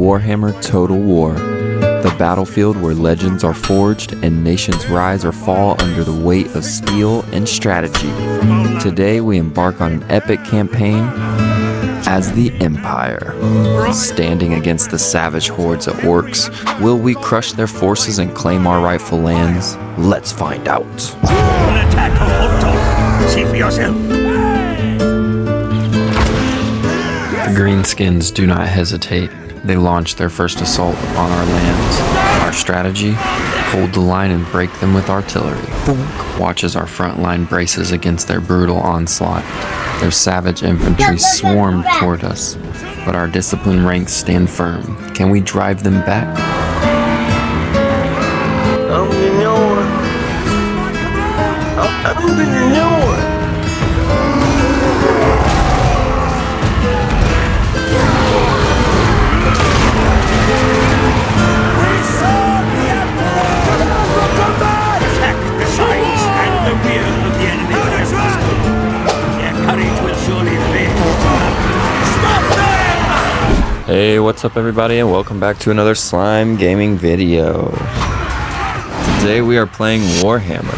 Warhammer Total War, the battlefield where legends are forged and nations rise or fall under the weight of steel and strategy. Today we embark on an epic campaign as the Empire. Standing against the savage hordes of orcs, will we crush their forces and claim our rightful lands? Let's find out. An attack on Otto. See for yourself. The Greenskins do not hesitate. They launch their first assault upon our lands. Our strategy? Hold the line and break them with artillery. Watch as our front line braces against their brutal onslaught. Their savage infantry swarm toward us, but our disciplined ranks stand firm. Can we drive them back? Hey, what's up everybody, and welcome back to another Slime Gaming video. Today we are playing Warhammer.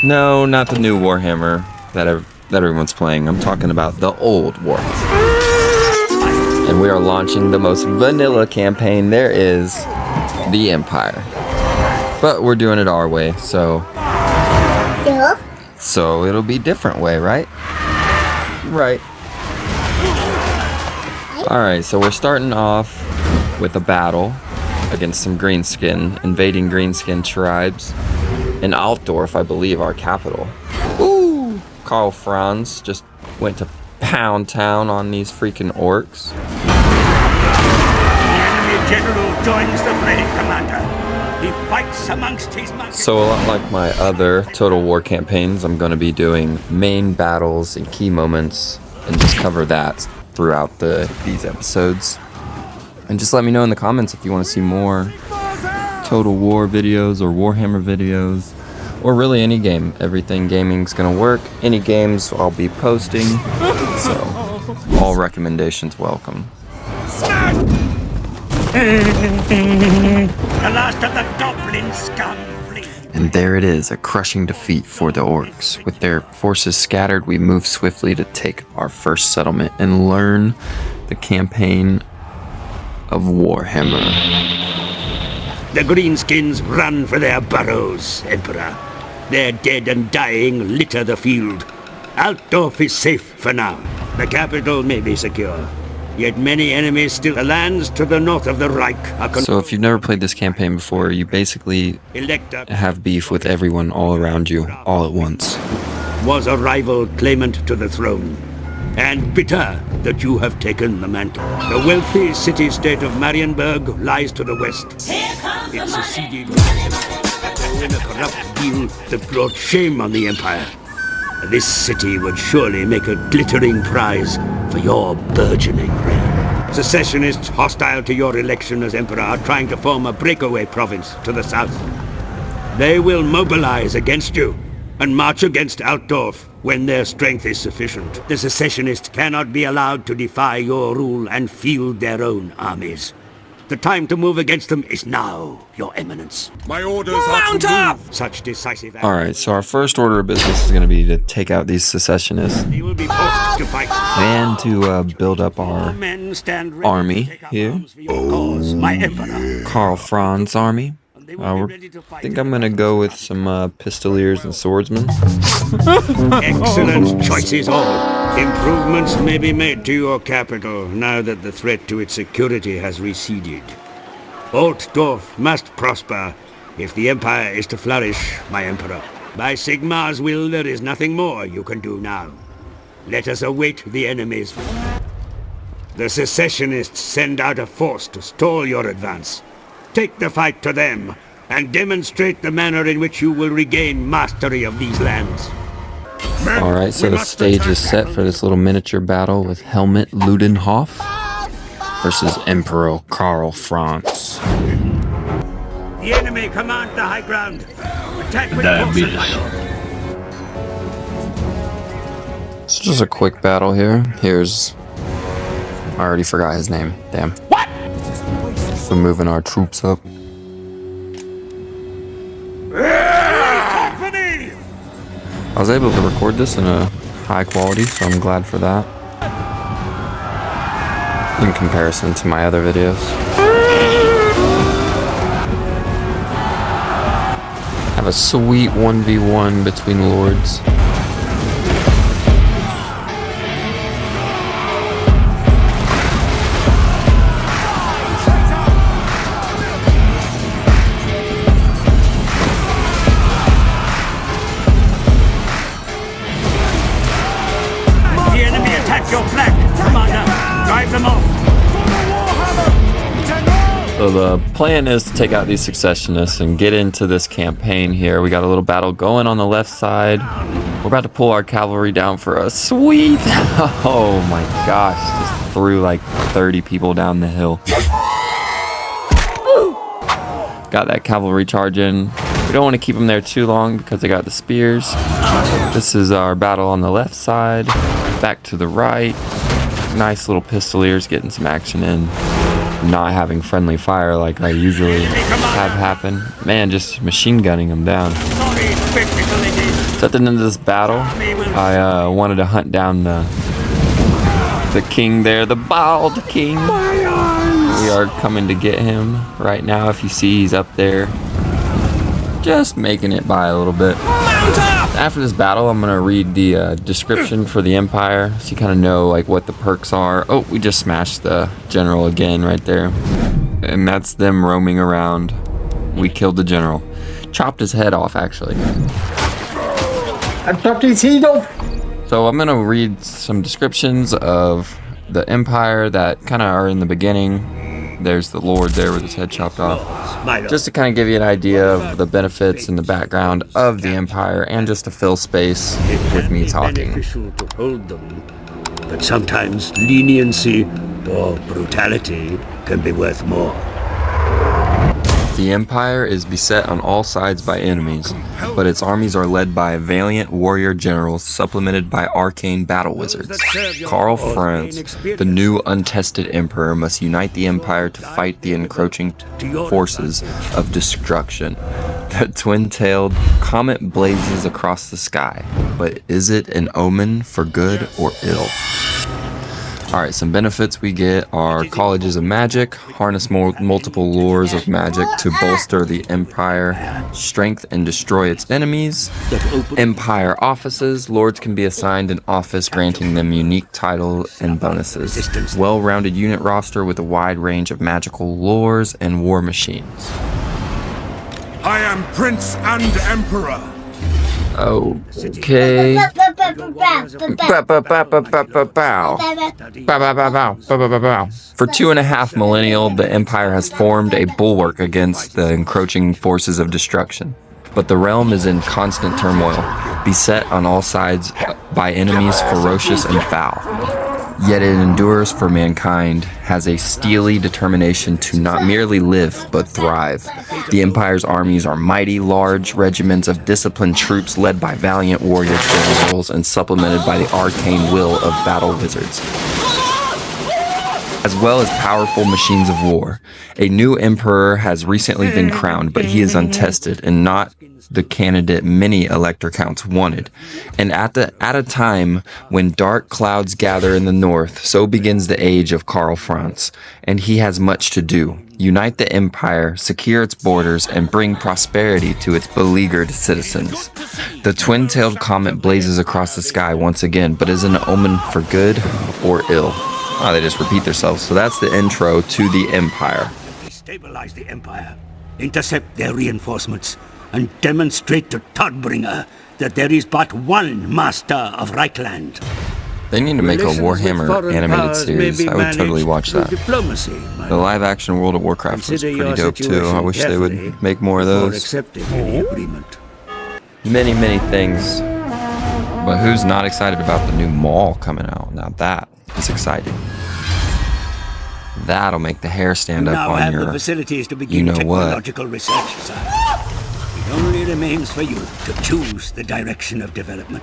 No, not the new Warhammer that everyone's playing. I'm talking about the old Warhammer. And we are launching the most vanilla campaign there is, the Empire. But we're doing it our way, so it'll be different way, right? Right. Alright, so we're starting off with a battle against some Greenskin, invading Greenskin tribes in Altdorf, I believe, our capital. Ooh! Karl Franz just went to pound town on these freaking orcs. The enemy general joins the fray, Commander. He fights amongst his men. So a lot like my other Total War campaigns, I'm going to be doing main battles and key moments and just cover that throughout these episodes. And just let me know in the comments if you want to see more Total War videos or Warhammer videos, or really any game. Everything gaming's gonna work. Any games I'll be posting, so all recommendations welcome. The last of the Goblins scum flee. And there it is, a crushing defeat for the orcs. With their forces scattered, we move swiftly to take our first settlement and learn the campaign of Warhammer. The Greenskins run for their burrows, Emperor. Their dead and dying litter the field. Altdorf is safe for now. The capital may be secure. Yet many enemies still. The lands to the north of the Reich are So if you've never played this campaign before, you basically have beef with everyone all around you, all at once. Was a rival claimant to the throne, and bitter that you have taken the mantle. The wealthy city-state of Marienburg lies to the west. It seceded in a corrupt deal that brought shame on the Empire. This city would surely make a glittering prize for your burgeoning reign. Secessionists hostile to your election as Emperor are trying to form a breakaway province to the south. They will mobilize against you and march against Altdorf when their strength is sufficient. The Secessionists cannot be allowed to defy your rule and field their own armies. The time to move against them is now, Your Eminence. My orders are to move. Such decisive action. Alright, so our first order of business is going to be to take out these secessionists They will be forced to fight. and to build up our Men stand ready army to take up here. arms for your cause, my Emperor. Karl Franz army. They will be ready to I fight. think I'm going to go with some pistoliers and swordsmen. Excellent choices all. Improvements may be made to your capital now that the threat to its security has receded. Altdorf must prosper if the Empire is to flourish, my Emperor. By Sigmar's will, there is nothing more you can do now. Let us await the enemies. The Secessionists send out a force to stall your advance. Take the fight to them, and demonstrate the manner in which you will regain mastery of these lands. Alright, so the stage is set for this little miniature battle with Helmut Ludenhoff versus Emperor Karl Franz. The enemy command the high ground. Attack with force and might. It's just a quick battle here. I already forgot his name. Damn. What? So moving our troops up. I was able to record this in a high quality, so I'm glad for that. In comparison to my other videos. Have a sweet 1v1 between lords. So the plan is to take out these Secessionists and get into this campaign here. We got a little battle going on the left side. We're about to pull our cavalry down for a sweep. Oh my gosh, just threw like 30 people down the hill. Got that cavalry charge in. We don't want to keep them there too long because they got the spears. This is our battle on the left side. Back to the right. Nice little pistoliers getting some action in. Not having friendly fire like I usually have happen. Man, just machine gunning them down. So at the end of this battle, I wanted to hunt down the king there, the bald king. We are coming to get him right now. If you see, he's up there. Just making it by a little bit. After this battle, I'm gonna read the description for the Empire, so you kind of know like what the perks are. Oh, we just smashed the general again right there, and that's them roaming around. We killed the general, chopped his head off actually. I chopped his head off. So I'm gonna read some descriptions of the Empire that kind of are in the beginning. There's the Lord there with his head chopped off. Just to kind of give you an idea of the benefits and the background of the Empire, and just to fill space with me talking. To hold them, but sometimes leniency or brutality can be worth more. The Empire is beset on all sides by enemies, but its armies are led by valiant warrior generals supplemented by arcane battle wizards. Karl Franz, the new untested emperor, must unite the Empire to fight the encroaching forces of destruction. The twin-tailed comet blazes across the sky, but is it an omen for good or ill? Alright, some benefits we get are colleges of magic, harness multiple lures of magic to bolster the Empire, strength and destroy its enemies. Empire offices, lords can be assigned an office granting them unique title and bonuses. Well-rounded unit roster with a wide range of magical lures and war machines. I am Prince and Emperor. Okay. For 2.5 millennia, the Empire has formed a bulwark against the encroaching forces of destruction. But the realm is in constant turmoil, beset on all sides by enemies ferocious and foul. Yet it endures for mankind, has a steely determination to not merely live, but thrive. The Empire's armies are mighty, large regiments of disciplined troops led by valiant warrior generals and supplemented by the arcane will of battle wizards, as well as powerful machines of war. A new emperor has recently been crowned, but he is untested and not the candidate many elector counts wanted. And at a time when dark clouds gather in the north, so begins the age of Karl Franz, and he has much to do. Unite the Empire, secure its borders, and bring prosperity to its beleaguered citizens. The twin-tailed comet blazes across the sky once again, but is an omen for good or ill. Oh, they just repeat themselves. So that's the intro to the Empire. Destabilize the Empire, intercept their reinforcements, and demonstrate to Todbringer that there is but one master of Reichland. They need to make a Warhammer animated series. I would totally watch that. The live-action World of Warcraft was pretty dope too. I wish they would make more of those. Many, many things. But who's not excited about the new mall coming out? Now that is exciting. That'll make the hair stand up on your, you know what. Research, it only remains for you to choose the direction of development.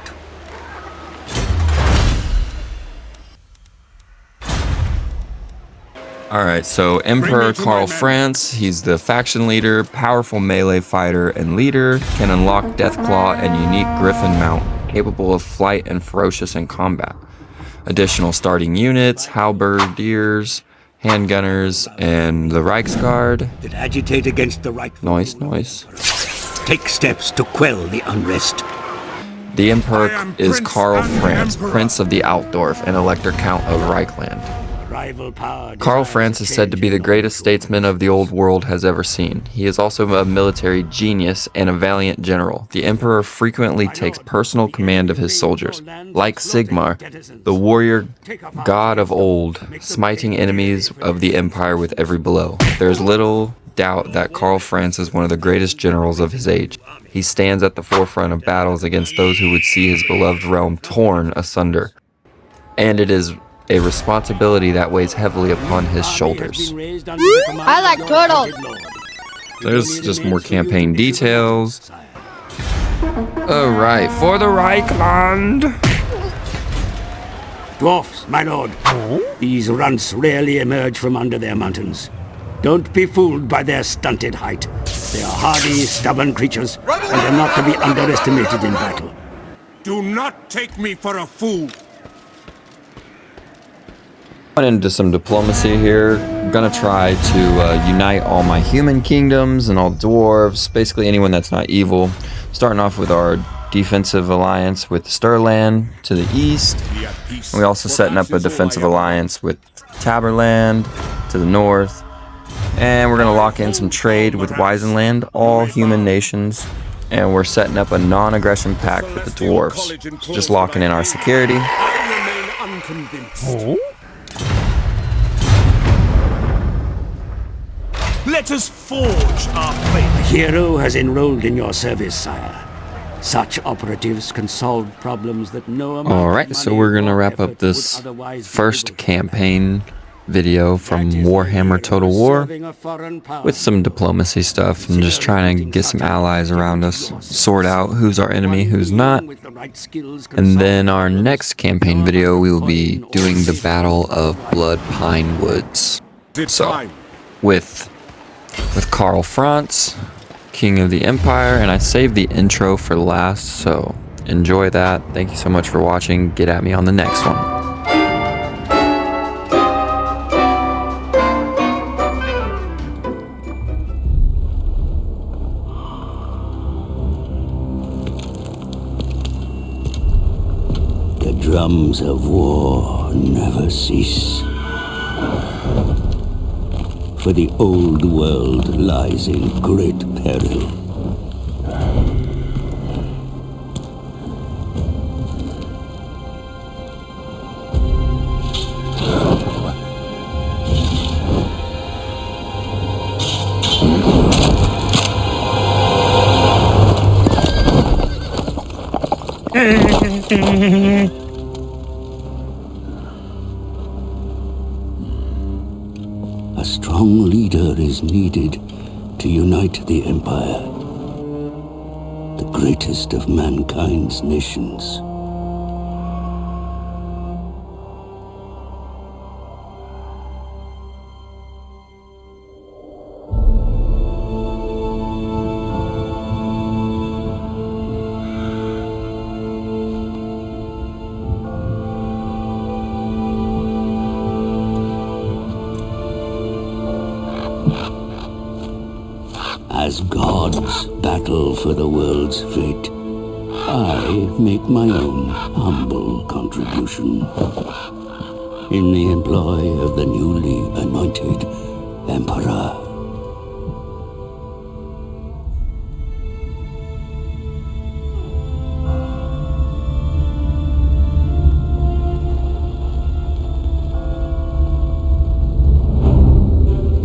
Alright, so Emperor Karl Franz, he's the faction leader, powerful melee fighter and leader, can unlock Deathclaw and unique Griffin mount, capable of flight and ferocious in combat. Additional starting units, halberdiers, handgunners, and the Reichsguard. That agitate against the right. Noise. Take steps to quell the unrest. The Emperor is Karl Franz, Prince of the Altdorf and Elector Count of Reichland. Karl Franz is said to be the greatest statesman of the old world has ever seen. He is also a military genius and a valiant general. The Emperor frequently takes personal command of his soldiers. Like Sigmar, the warrior god of old, smiting enemies of the Empire with every blow. There is little doubt that Karl Franz is one of the greatest generals of his age. He stands at the forefront of battles against those who would see his beloved realm torn asunder. And it is a responsibility that weighs heavily upon his shoulders. I like turtles. There's just more campaign details. Alright, for the Reichland! Dwarfs, my lord. These runts rarely emerge from under their mountains. Don't be fooled by their stunted height. They are hardy, stubborn creatures, and are not to be underestimated in battle. Do not take me for a fool. Went into some diplomacy here. I'm gonna try to unite all my human kingdoms and all dwarves, basically anyone that's not evil. Starting off with our defensive alliance with Stirland to the east. We're also setting up a defensive alliance with Taberland to the north. And we're gonna lock in some trade with Weisenland, all human nations. And we're setting up a non-aggression pact with the dwarves. Just locking in our security. Let us forge our fate. A hero has enrolled in your service, sire. Such operatives can solve problems that no amount of Alright, so money we're gonna or wrap effort up this would otherwise be first able to. campaign video from Warhammer Total War with some diplomacy stuff and just trying to get some allies around us, sort out who's our enemy, who's not. And then our next campaign video we will be doing the Battle of Blood Pine Woods. So, with Karl Franz, King of the Empire, and I saved the intro for last, so enjoy that. Thank you so much for watching. Get at me on the next one. The drums of war never cease. For the old world lies in great peril. A strong leader is needed to unite the Empire, the greatest of mankind's nations. As gods battle for the world's fate, I make my own humble contribution. In the employ of the newly anointed Emperor.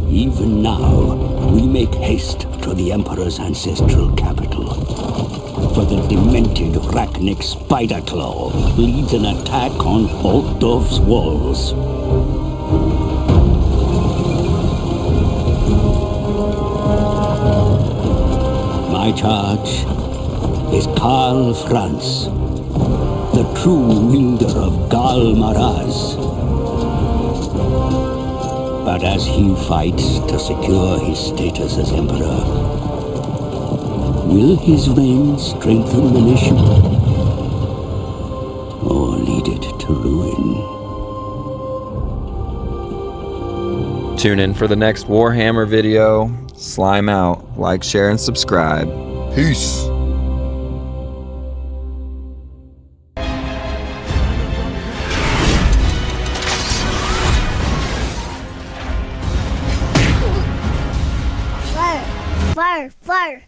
Even now, we make haste to the Emperor's ancestral capital. For the demented Rachnic Spiderclaw leads an attack on Altdorf's walls. My charge is Karl Franz, the true wielder of Gal Maraz. But as he fights to secure his status as Emperor, will his reign strengthen the nation? Or lead it to ruin? Tune in for the next Warhammer video. Slime out. Like, share, and subscribe. Peace. Fire, fire, fire.